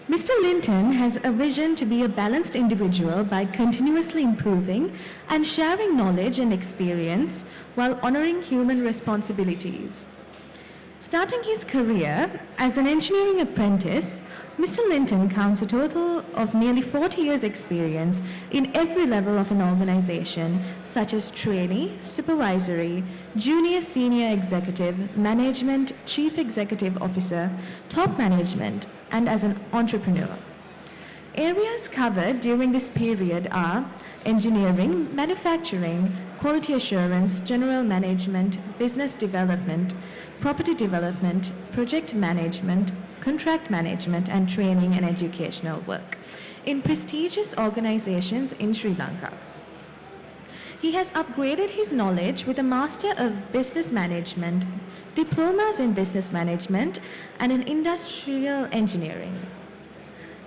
Mr. Linton has a vision to be a balanced individual by continuously improving and sharing knowledge and experience while honoring human responsibilities. Starting his career as an engineering apprentice, Mr. Linton counts a total of nearly 40 years' experience in every level of an organization, such as trainee, supervisory, junior senior executive, management, chief executive officer, top management, and as an entrepreneur. Areas covered during this period are engineering, manufacturing, quality assurance, general management, business development, property development, project management, contract management, and training and educational work in prestigious organizations in Sri Lanka. He has upgraded his knowledge with a Master of Business Management, diplomas in Business Management, and in Industrial Engineering.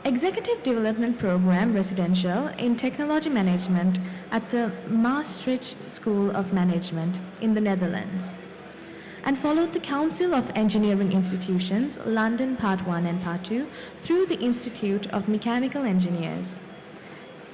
Executive Development Program Residential in Technology Management at the Maastricht School of Management in the Netherlands, and followed the Council of Engineering Institutions, London Part 1 and Part 2, through the Institute of Mechanical Engineers.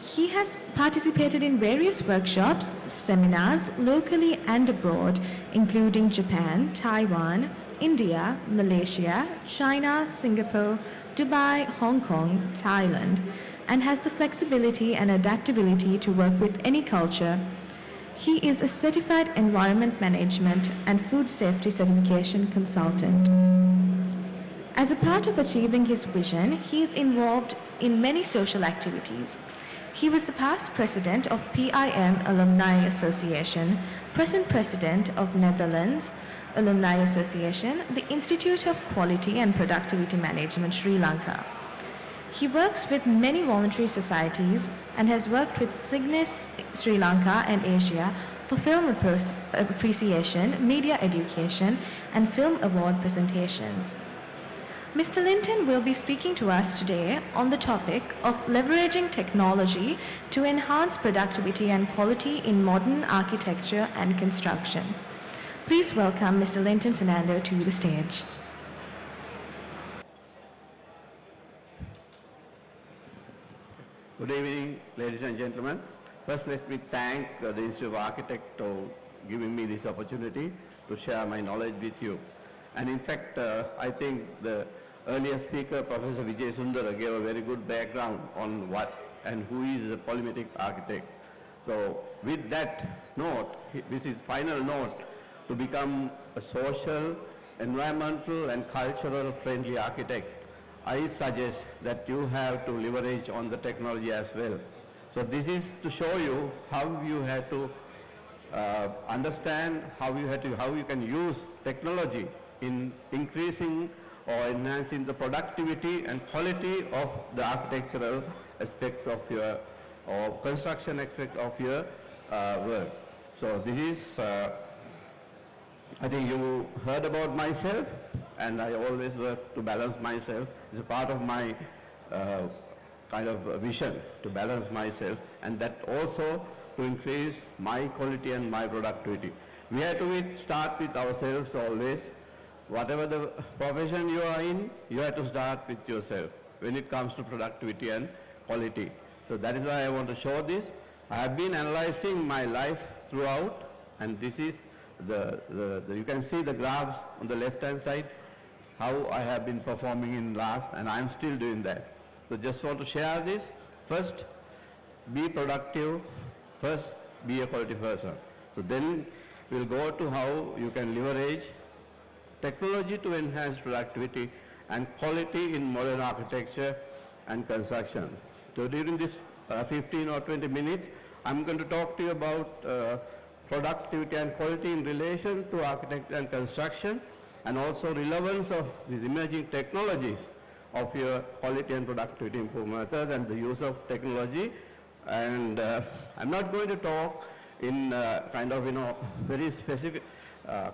He has participated in various workshops, seminars, locally and abroad, including Japan, Taiwan, India, Malaysia, China, Singapore, Dubai, Hong Kong, Thailand, and has the flexibility and adaptability to work with any culture. He is a certified environment management and food safety certification consultant. As a part of achieving his vision, he is involved in many social activities. He was the past president of PIM Alumni Association, present president of Netherlands Alumni Association, the Institute of Quality and Productivity Management, Sri Lanka. He works with many voluntary societies and has worked with Cygnus Sri Lanka and Asia for film appreciation, media education, and film award presentations. Mr. Linton will be speaking to us today on the topic of leveraging technology to enhance productivity and quality in modern architecture and construction. Please welcome Mr. Linton Fernando to the stage. Good evening, ladies and gentlemen. First, let me thank the Institute of Architects for giving me this opportunity to share my knowledge with you. And in fact, I think the earlier speaker, Professor Vijay Sundara, gave a very good background on what and who is a polymetric architect. So with that note, this is final note to become a social, environmental, and cultural friendly architect. I suggest that you have to leverage on the technology as well. So this is to show you how you have to understand how you can use technology in increasing or enhancing the productivity and quality of the architectural aspect of your or construction aspect of your work. So this is, I think you heard about myself, and I always work to balance myself. It's a part of my kind of vision to balance myself, and that also to increase my quality and my productivity. We have to start with ourselves always. Whatever the profession you are in, you have to start with yourself when it comes to productivity and quality. So that is why I want to show this. I have been analyzing my life throughout, and this is you can see the graphs on the left hand side, how I have been performing in last, and I am still doing that. So just want to share this. First, be productive. First, be a quality person. So then we'll go to how you can leverage technology to enhance productivity and quality in modern architecture and construction. So during this 15 or 20 minutes, I'm going to talk to you about productivity and quality in relation to architecture and construction, and also relevance of these emerging technologies of your quality and productivity improvement methods and the use of technology. And I'm not going to talk in kind of, very specific,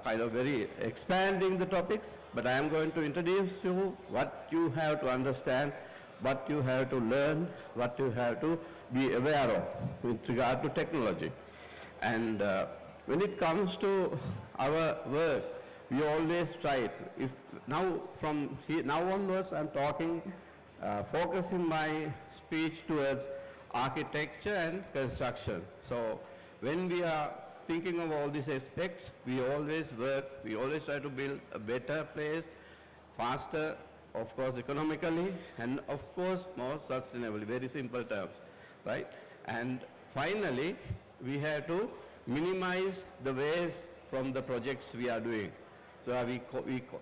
kind of very expanding the topics, but I am going to introduce you what you have to understand, what you have to learn, what you have to be aware of with regard to technology. And when it comes to our work, we always try, if now from now onwards I'm talking focusing my speech towards architecture and construction. So when we are thinking of all these aspects, we always try to build a better place, faster, of course economically, and of course more sustainably, very simple terms, right? And finally, we have to minimize the waste from the projects we are doing. So are we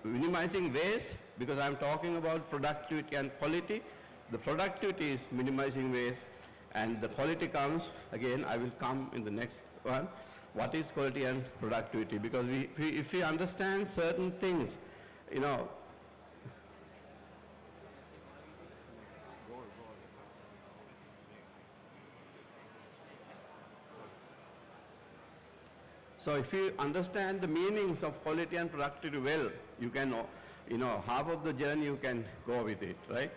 minimizing waste? Because I'm talking about productivity and quality. The productivity is minimizing waste, and the quality comes, again, I will come in the next one. What is quality and productivity? Because if we understand certain things, you know, so if you understand the meanings of quality and productivity well, you can, half of the journey you can go with it, right?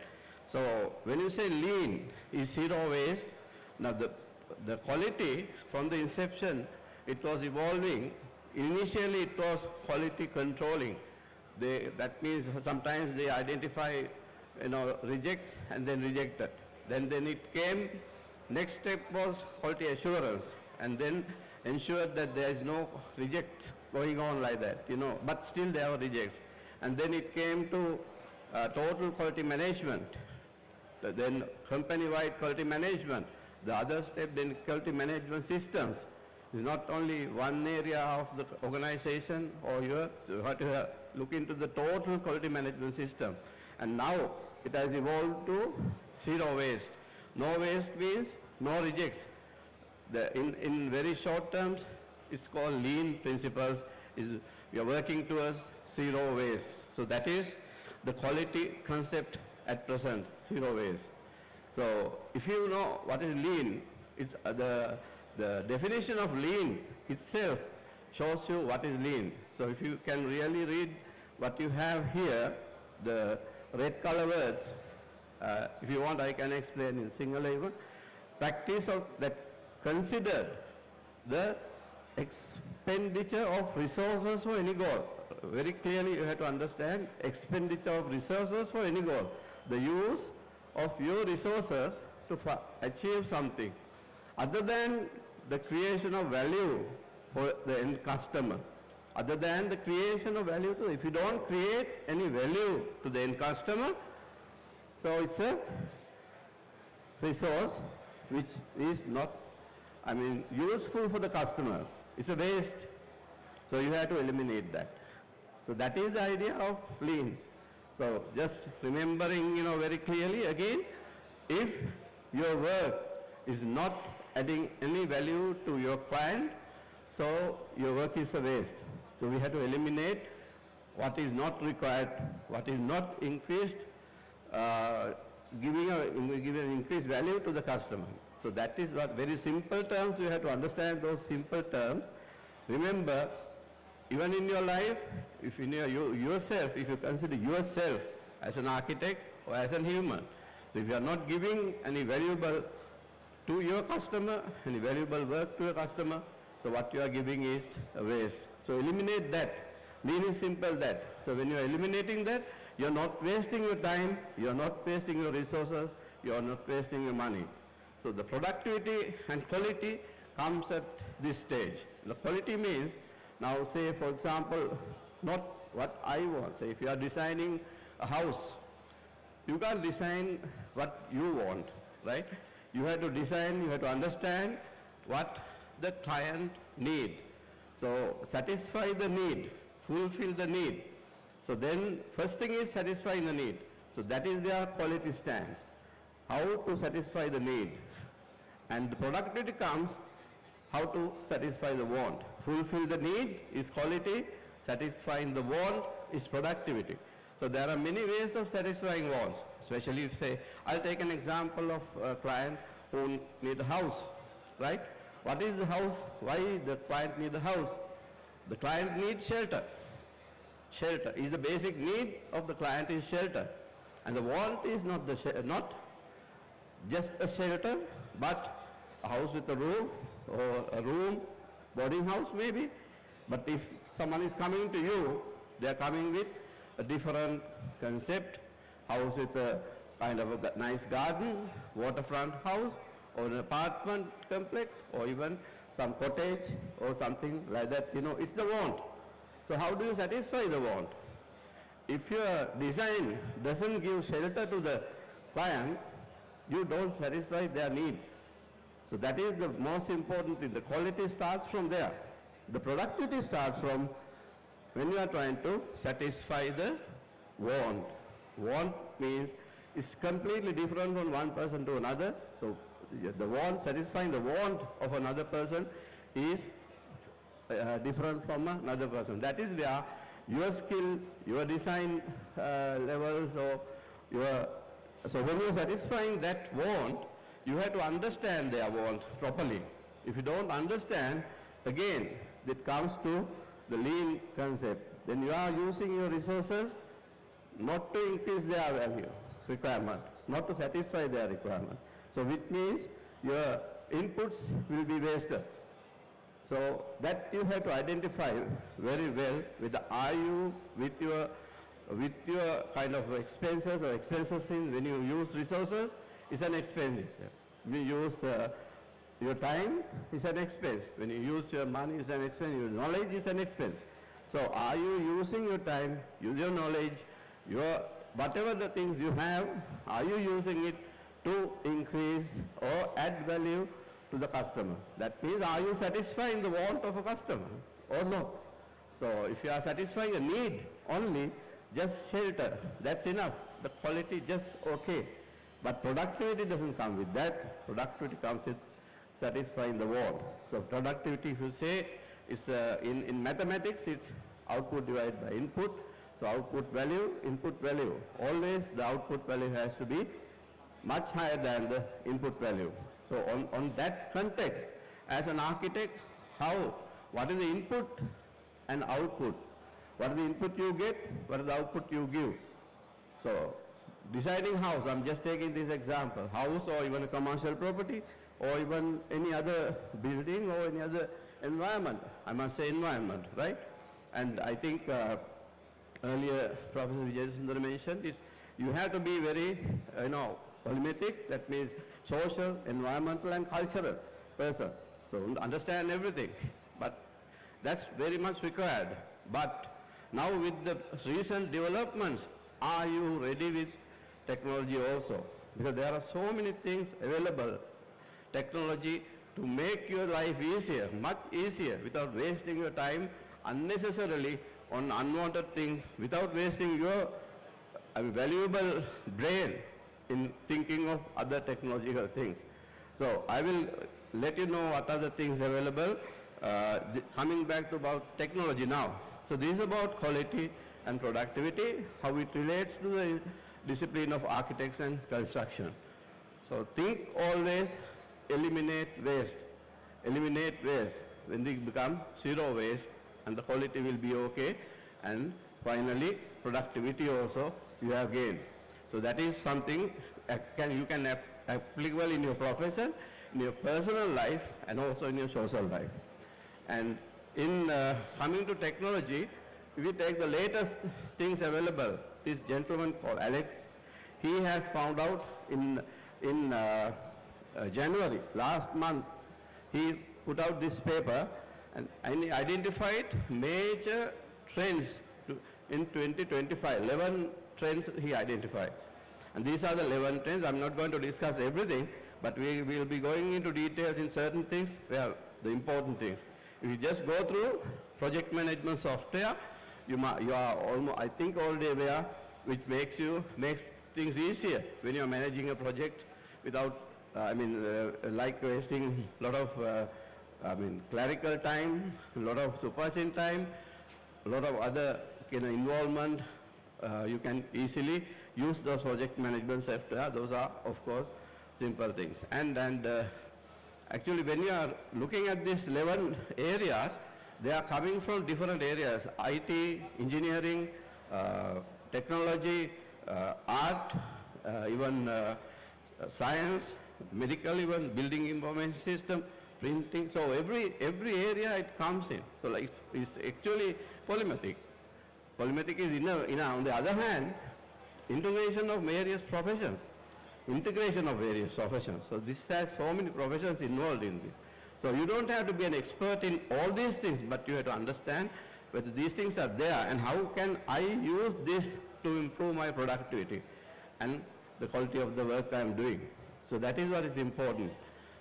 So when you say lean is zero waste, now the quality from the inception, it was evolving. Initially it was quality controlling. That means sometimes they identify, rejects and then rejected. Then it came, next step was quality assurance, and then ensured that there is no reject going on like that, but still there are rejects. And then it came to total quality management, then company-wide quality management. The other step, then quality management systems. Is not only one area of the organization, or you have to look into the total quality management system. And now it has evolved to zero waste. No waste means no rejects. In very short terms, it's called lean principles. We are working towards zero waste. So that is the quality concept at present, zero waste. So if you know what is lean, it's the definition of lean itself shows you what is lean. So if you can really read what you have here, the red color words, if you want I can explain in Sinhala even. Practice of that considered the expenditure of resources for any goal. Very clearly you have to understand expenditure of resources for any goal. The use of your resources to achieve something other than the creation of value for the end customer. Other than the creation of value to, if you don't create any value to the end customer, so it's a resource which is not, useful for the customer. It's a waste. So you have to eliminate that. So that is the idea of lean. So just remembering, very clearly again, if your work is not adding any value to your client, so your work is a waste. So we have to eliminate what is not required, what is not increased, giving an increased value to the customer. So that is what, very simple terms, you have to understand those simple terms. Remember, even in your life, if you know yourself, if you consider yourself as an architect or as a human, so if you are not giving any valuable to your customer, any valuable work to your customer, so what you are giving is a waste. So eliminate that. Lean is simple that. So when you are eliminating that, you are not wasting your time, you are not wasting your resources, you are not wasting your money. So the productivity and quality comes at this stage. The quality means, now say for example, not what I want. Say if you are designing a house, you can't design what you want, right? You have to design, you have to understand what the client needs. So satisfy the need, fulfill the need. So then first thing is satisfying the need. So that is where quality stands. How to satisfy the need. And the productivity comes how to satisfy the want. Fulfill the need is quality, satisfying the want is productivity. So there are many ways of satisfying wants, especially if say, I'll take an example of a client who needs a house, right? What is the house? Why the client needs a house? The client needs shelter. Shelter is the basic need of the client is shelter. And the want is not just a shelter, but a house with a roof or a room, boarding house maybe. But if someone is coming to you, they are coming with a different concept, house with a kind of a nice garden, waterfront house, or an apartment complex, or even some cottage or something like that. It's the want. So how do you satisfy the want? If your design doesn't give shelter to the client, you don't satisfy their need. So that is the most important thing. The quality starts from there. The productivity starts from when you are trying to satisfy the want. Want means it's completely different from one person to another. So the want, satisfying the want of another person is different from another person. That is where your skill, your design levels, or so when you are satisfying that want, you have to understand their want properly. If you don't understand, again, it comes to the lean concept. Then you are using your resources not to increase their value requirement, not to satisfy their requirement. So which means your inputs will be wasted. So that you have to identify very well with the RU, with your kind of expenses or expenses when you use resources, it's an expenditure. When you use your time, it's an expense. When you use your money, it's an expense. Your knowledge is an expense. So are you using your time, use your knowledge, whatever the things you have, are you using it to increase or add value to the customer? That means, are you satisfying the want of a customer or no? So if you are satisfying a need only, just shelter, that's enough. The quality just okay. But productivity doesn't come with that. Productivity comes with satisfying the want. So productivity, if you say, is in mathematics, it's output divided by input. So output value, input value. Always the output value has to be much higher than the input value. So on that context, as an architect, what is the input and output? What is the input you get? What is the output you give? So deciding house, I'm just taking this example, house or even a commercial property or even any other building or any other environment. I must say environment, right? And I think earlier Professor Vijayasundar mentioned is you have to be very, polymatic, that means social, environmental and cultural person. So understand everything, but that's very much required. But now with the recent developments, are you ready with technology also? Because there are so many things available, technology to make your life easier, much easier, without wasting your time unnecessarily on unwanted things, without wasting your valuable brain in thinking of other technological things. So I will let you know what are the things available. Coming back to about technology now. So this is about quality and productivity, how it relates to the discipline of architects and construction. So think always eliminate waste. Eliminate waste. When we become zero waste, and the quality will be okay. And finally, productivity also you have gained. So that is something you can applicable in your profession, in your personal life, and also in your social life. And in coming to technology, if we take the latest things available, this gentleman called Alex, he has found out in January, last month, he put out this paper and identified major trends in 2025, 11 trends he identified. And these are the 11 trends. I'm not going to discuss everything, but we will be going into details in certain things, where the important things. If you just go through project management software, you are almost, I think, already aware, which makes things easier when you are managing a project without, like wasting a lot of, clerical time, a lot of supervision time, a lot of other involvement. You can easily use those project management software. Those are, of course, simple things. And actually, when you are looking at these 11 areas, they are coming from different areas: IT, engineering, technology, art, even science, medical, even building information system, printing. So every area it comes in. So like it's actually polymatic. Polymatic is on the other hand, integration of various professions. integration of various professions. So this has so many professions involved in this. So you don't have to be an expert in all these things, but you have to understand whether these things are there and how can I use this to improve my productivity and the quality of the work I am doing. So that is what is important.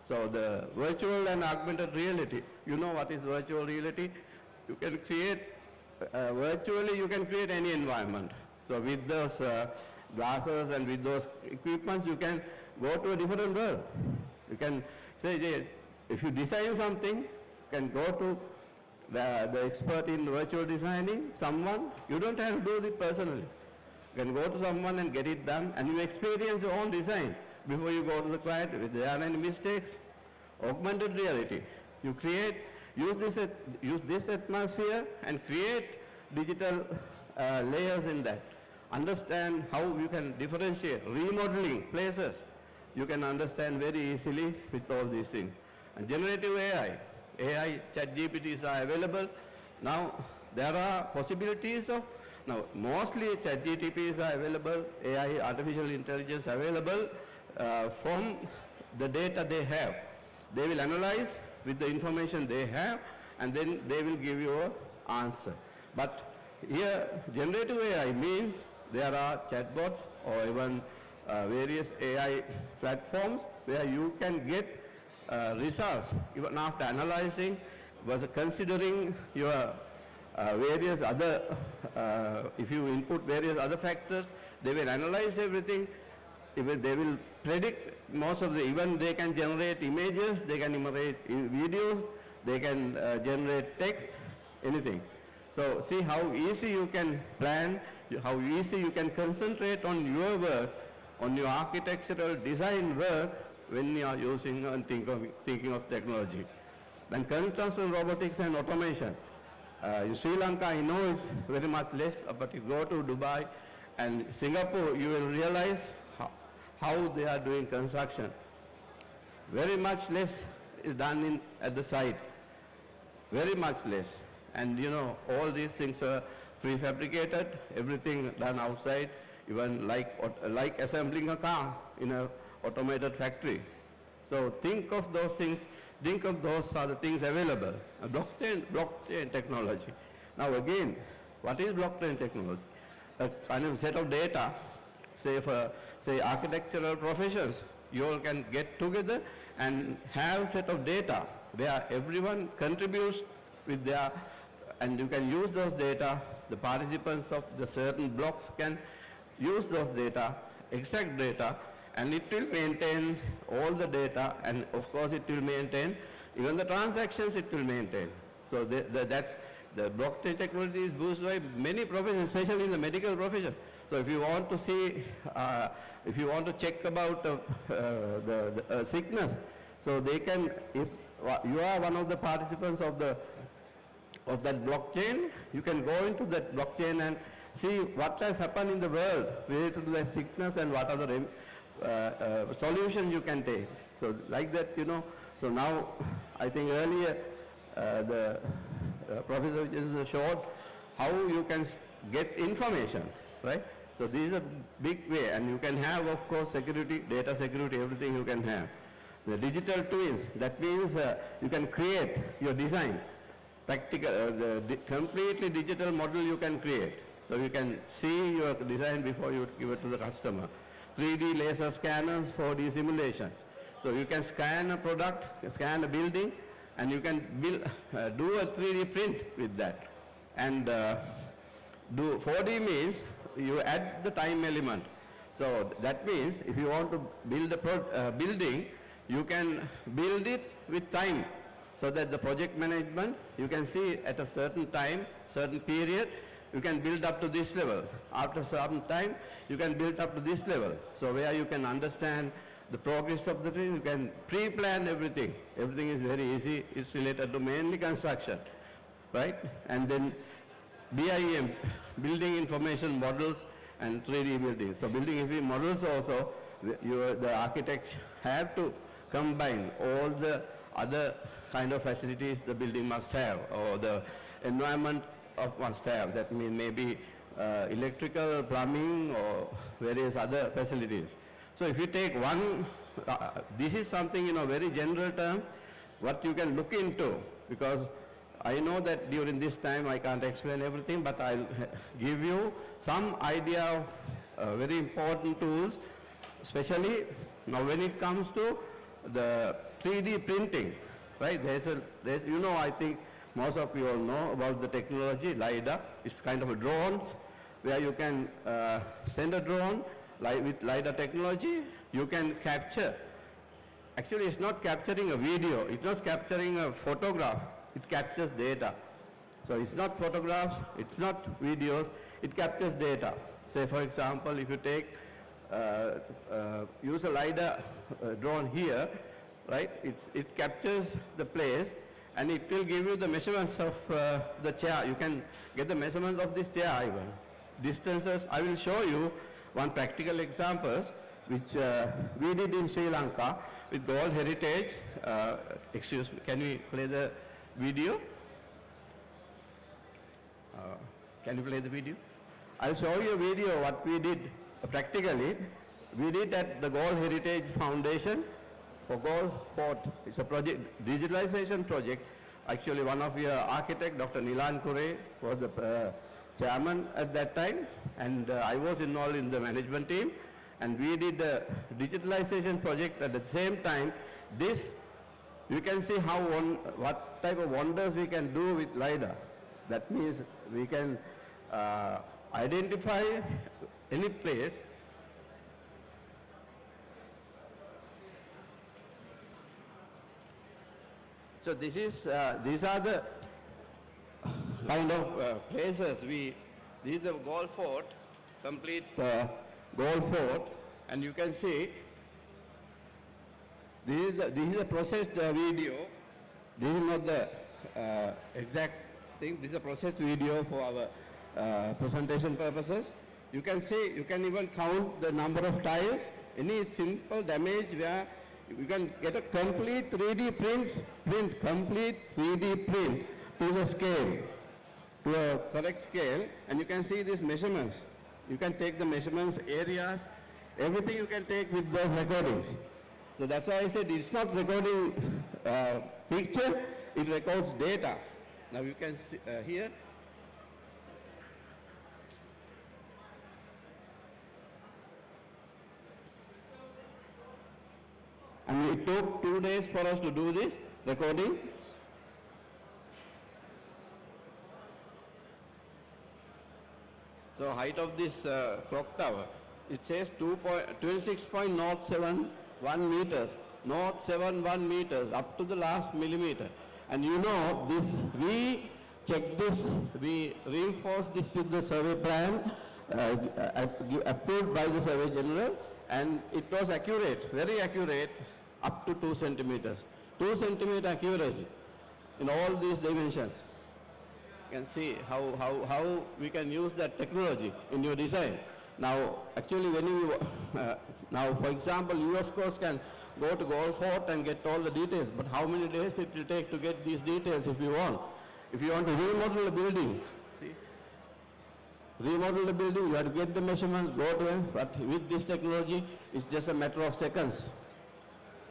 So the virtual and augmented reality, you know what is virtual reality? You can create, virtually you can create any environment. So with those glasses and with those equipments, you can go to a different world. You can say, if you design something, you can go to the expert in virtual designing, someone, you don't have to do it personally. You can go to someone and get it done, and you experience your own design before you go to the client. If there are any mistakes, augmented reality, you create, use this atmosphere and create digital layers in that. Understand how you can differentiate, remodeling places, you can understand very easily with all these things. And generative AI, chat GPTs are available. Now there are possibilities of, now mostly chat GPTs are available, AI, artificial intelligence available from the data they have. They will analyze with the information they have and then they will give you an answer. But here generative AI means there are chatbots or even various AI platforms where you can get results even after analyzing, was considering your various other, if you input various other factors, they will analyze everything, even they will predict most of the, even they can generate images, they can generate videos, they can generate text, anything. So see how easy you can plan, how easy you can concentrate on your work, on your architectural design work when you are using and thinking of technology. Then conventional robotics and automation. In Sri Lanka, I know it's very much less, but you go to Dubai and Singapore, you will realize how they are doing construction. Very much less is done at the site. Very much less. And you know, all these things are prefabricated, everything done outside, even like assembling a car in an automated factory. So think of those things, think of those are the things available. Blockchain technology. Now again, what is blockchain technology? A kind of set of data, say for architectural professions, you all can get together and have a set of data where everyone contributes with their, and you can use those data, the participants of the certain blocks can use those data, exact data, and it will maintain all the data, and of course it will maintain even the transactions, it will maintain. So that's the blockchain technology is used by many professions, especially in the medical profession. So if you want to see, if you want to check about the sickness, so they can, if you are one of the participants of that blockchain, you can go into that blockchain and see what has happened in the world related to the sickness and what are the solutions you can take. So like that, you know, so now I think earlier the professor just showed how you can get information, right? So this is a big way, and you can have, of course, security, data security, everything you can have. The digital twins, that means you can create your design, practical, completely digital model you can create. So you can see your design before you give it to the customer. 3D laser scanners, 4D simulations. So you can scan a product, scan a building, and you can build, do a 3D print with that. And do 4D means you add the time element. So that means if you want to build a building, you can build it with time, so that the project management, you can see at a certain time, certain period, you can build up to this level. After some time, you can build up to this level. So where you can understand the progress of the thing, you can pre-plan everything. Everything is very easy. It's related to mainly construction, right? And then BIM, building information models and 3D buildings. So building information models also, the architects have to combine all the other kind of facilities the building must have, or the environment must have. That means maybe electrical, plumbing, or various other facilities. So if you take one, this is something, very general term, what you can look into, because I know that during this time I can't explain everything, but I'll give you some idea of very important tools, especially now when it comes to the 3D printing, right? I think most of you all know about the technology, LiDAR. It's kind of a drones where you can send a drone with LiDAR technology, you can capture. Actually, it's not capturing a video, it's not capturing a photograph, it captures data. So it's not photographs, it's not videos, it captures data. Say for example, if you take, use a LiDAR drone here, right? It captures the place and it will give you the measurements of the chair. You can get the measurements of this chair even. Distances, I will show you one practical examples which we did in Sri Lanka with Gold Heritage. Excuse me, can we play the video? Can you play the video? I'll show you a video what we did practically. We did at the Gold Heritage Foundation for Gold Fort. It's a project, digitalization project. Actually one of your architect, Dr. Nilan Kure, was the chairman at that time, and I was involved in the management team, and we did the digitalization project at the same time. This, you can see how what type of wonders we can do with LiDAR. That means we can identify any place. So this is, these are the kind of places this is the Gold Fort, complete Gold Fort, and you can see this is a processed video. This is not the exact thing. This is a processed video for our presentation purposes. You can see, you can even count the number of tiles. Any simple damage where you can get a complete 3D complete 3D print to the scale, to a correct scale, and you can see these measurements. You can take the measurements, areas, everything you can take with those recordings. So that's why I said it's not recording picture, it records data. Now you can see here. And it took 2 days for us to do this recording. So height of this clock tower, it says 26.071 meters, 071 meters up to the last millimeter. And you know this, we check this, we reinforce this with the survey plan approved by the Survey General, and it was accurate, very accurate, up to 2 centimeters. 2 centimeter accuracy in all these dimensions. You can see how we can use that technology in your design. Now, actually, when you, now for example, you of course can go to Gold Fort and get all the details, but how many days it will take to get these details if you want? If you want to remodel a building, see? Remodel the building, you have to get the measurements, go to it, but with this technology, it's just a matter of seconds.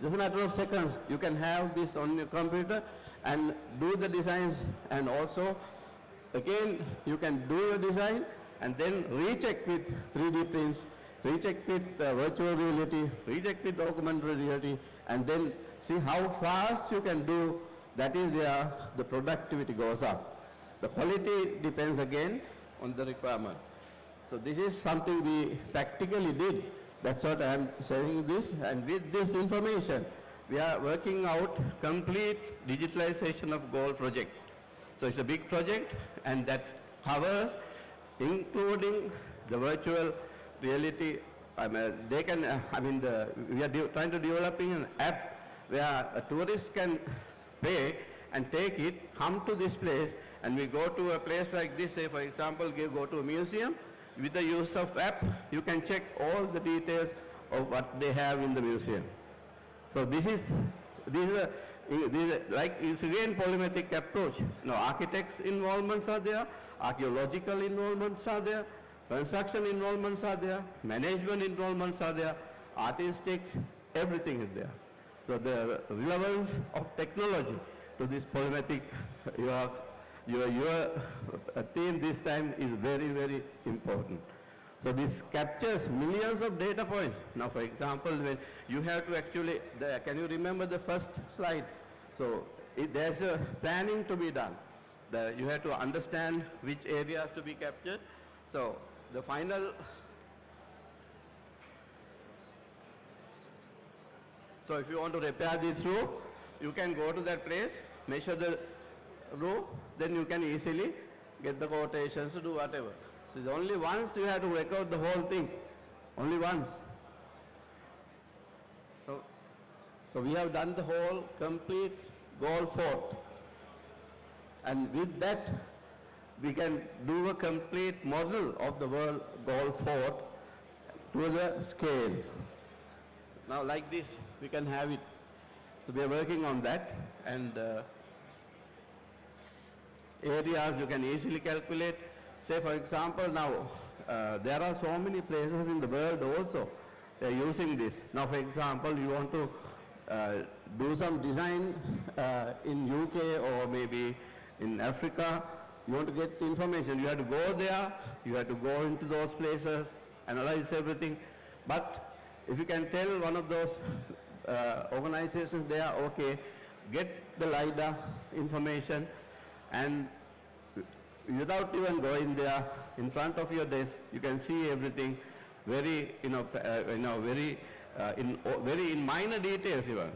Just a matter of seconds, you can have this on your computer and do the designs, and also, again, you can do a design and then recheck with 3D prints, recheck with virtual reality, recheck with augmented reality, and then see how fast you can do. That is where the productivity goes up. The quality depends again on the requirement. So this is something we practically did. That's what I am saying this, and with this information, we are working out complete digitalization of gold project. So it's a big project, and that covers including the virtual reality. We are trying to developing an app where a tourist can pay and take it, come to this place, and we go to a place like this, say for example, go to a museum. With the use of app, you can check all the details of what they have in the museum. So this is like, it's again polymetric approach. Now architects' involvements are there, archaeological involvements are there, construction involvements are there, management involvements are there, artistics, everything is there. So the relevance of technology to this polymatic, your theme this time is very, very important. So this captures millions of data points. Now, for example, when you have to actually, can you remember the first slide? So there's a planning to be done. You have to understand which areas to be captured. So the final, so if you want to repair this roof, you can go to that place, measure the roof, then you can easily get the quotations to do whatever. So it's only once you have to record the whole thing, only once. So we have done the whole complete goal fort. And with that, we can do a complete model of the world goal fort to the scale. So now like this, we can have it. So we are working on that, and areas you can easily calculate. Say for example now, there are so many places in the world also, they are using this. Now for example, you want to do some design in UK or maybe in Africa, you want to get information, you have to go there, you have to go into those places, analyze everything. But if you can tell one of those organizations there, okay, get the LiDAR information, and without even going there, in front of your desk, you can see everything very, very in minor details even.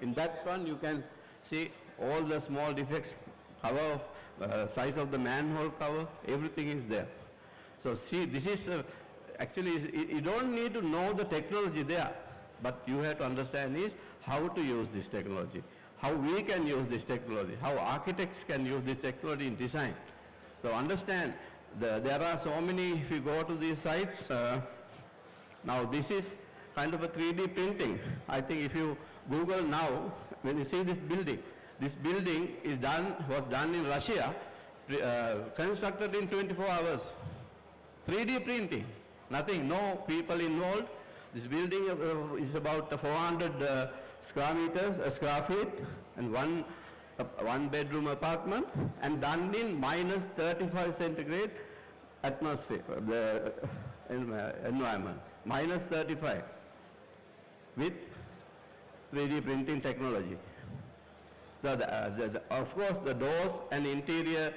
In that one, you can see all the small defects, cover of, size of the manhole cover, everything is there. So see, this is actually, you don't need to know the technology there, but you have to understand is how to use this technology, how we can use this technology, how architects can use this technology in design. So understand, there are so many, if you go to these sites, now this is kind of a 3D printing. I think if you Google now, when you see this building was done in Russia, constructed in 24 hours. 3D printing, nothing, no people involved. This building is about 400 square feet, and one bedroom apartment, and done in minus 35 centigrade atmosphere, the environment, minus 35 with 3D printing technology. Of course, the doors and interior,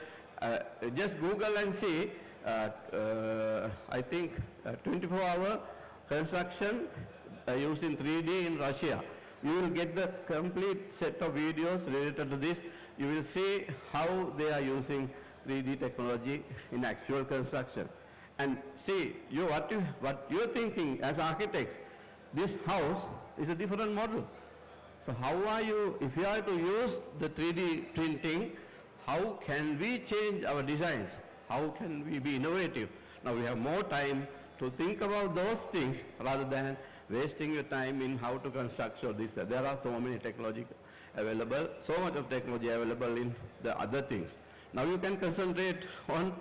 just Google and see, I think 24-hour construction using 3D in Russia. You will get the complete set of videos related to this. You will see how they are using 3D technology in actual construction. And see, what you're thinking as architects, this house is a different model. So how are you, if you are to use the 3D printing, how can we change our designs? How can we be innovative? Now we have more time to think about those things rather than wasting your time in how to construct so this. There are so many technology available, so much of technology available in the other things. Now you can concentrate on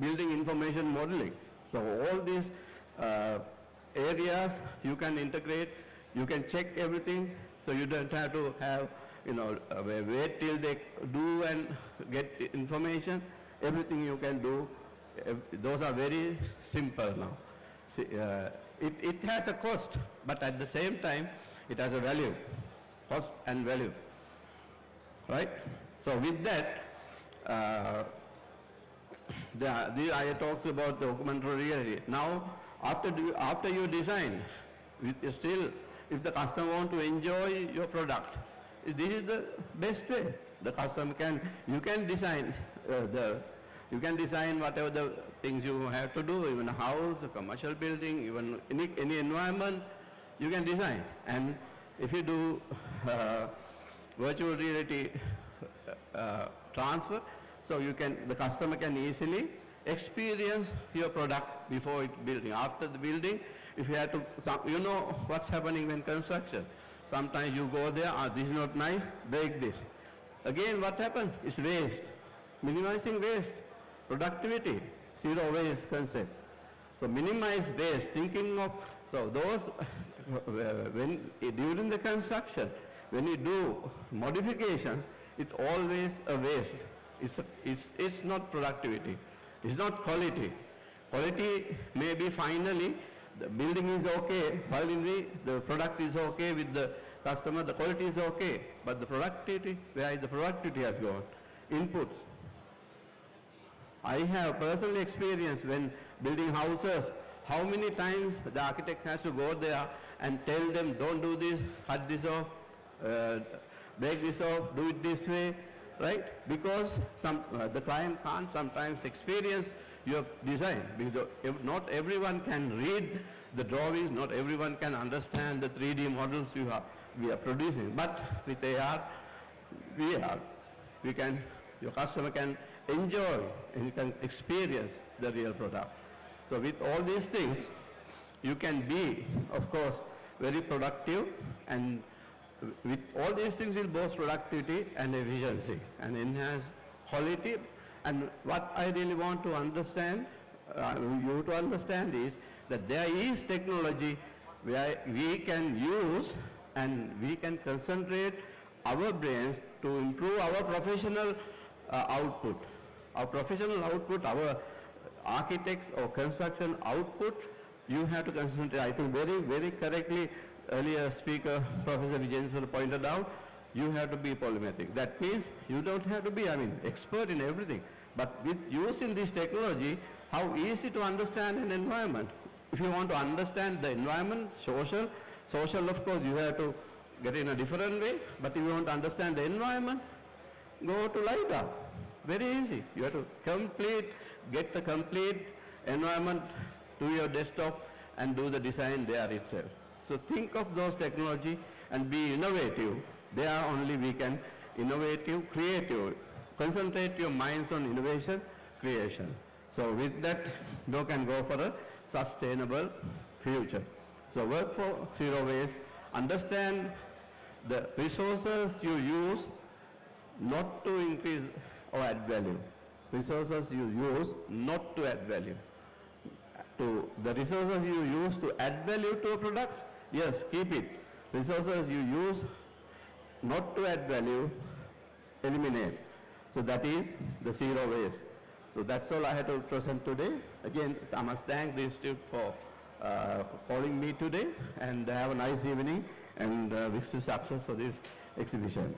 building information modeling. So all these areas you can integrate, you can check everything, so you don't have to have, wait till they do and get information. Everything you can do. Those are very simple now. See, it has a cost, but at the same time, it has a value, cost and value, right? So with that, I talked about the augmented reality. Now, after you design, still, if the customer wants to enjoy your product, this is the best way. The customer you can design you can design whatever the things you have to do, even a house, a commercial building, even any environment, you can design. And if you do virtual reality transfer, so the customer can easily experience your product before building. After the building, if you have to, you know what's happening when construction. Sometimes you go there, this is not nice, break this. Again, what happened? It's waste. Minimizing waste, productivity, zero waste concept. So minimize waste, thinking of, so those, during the construction, when you do modifications, it always a waste. It's not productivity. It's not quality. Quality may be finally, the building is okay, finally the product is okay with the customer, the quality is okay, but the productivity, where the productivity has gone? Inputs. I have personally experienced when building houses, how many times the architect has to go there and tell them, don't do this, cut this off, break this off, do it this way, right? Because the client can't sometimes experience your design, because not everyone can read the drawings, not everyone can understand the 3D models we are producing. But with AR, VR, your customer can enjoy and you can experience the real product. So with all these things, you can be, of course, very productive, and with all these things will boost productivity and efficiency and enhance quality. And what I really want to understand, you to understand is that there is technology where we can use and we can concentrate our brains to improve our professional output. Our professional output, our architects or construction output, you have to concentrate. I think very, very correctly, earlier speaker, Professor Vijayan pointed out, you have to be polymetric. That means you don't have to be, expert in everything. But with using this technology, how easy to understand an environment. If you want to understand the environment, social of course you have to get in a different way, but if you want to understand the environment, go to LiDAR. Very easy. You have to get the complete environment to your desktop and do the design there itself. So think of those technology and be innovative. There only we can innovative, creative. Concentrate your minds on innovation, creation. So with that, you can go for a sustainable future. So work for zero waste. Understand the resources you use not to increase or add value. Resources you use not to add value. To the resources you use to add value to a product, yes, keep it. Resources you use not to add value, eliminate. So that is the zero waste. So that's all I had to present today. Again, I must thank the Institute for calling me today, and have a nice evening, and wish you success for this exhibition.